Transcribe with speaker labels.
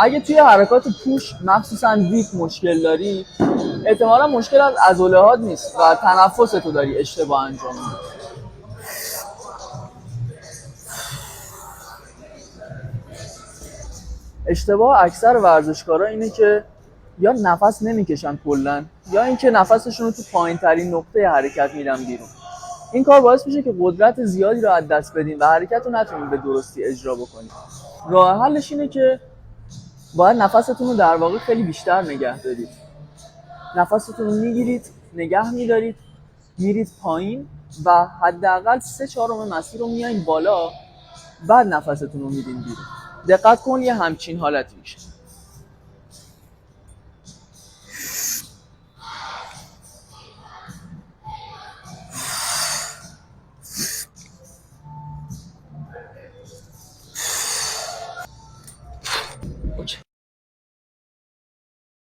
Speaker 1: اگه توی حرکات پوش مخصوصا دیپ مشکل داری، احتمالا مشکل از عضله‌هات نیست و تنفستو داری اشتباه انجام میدی. اشتباه اکثر ورزشکارا اینه که یا نفس نمیکشن کلا، یا اینکه نفسشون رو تو پایین‌ترین نقطه حرکت میدن بیرون. این کار باعث میشه که قدرت زیادی رو از دست بدین و حرکت رو نتونین به درستی اجرا بکنید. راه حلش اینه که باید نفستون رو در واقع خیلی بیشتر نگه دارید. نفستون رو میگیرید، نگه میدارید، میرید پایین و حداقل 3/4 مسیر رو میایین بالا، بعد نفستون رو میدین بیرون. دقت کن یه همچین حالتی میشه. اوکی.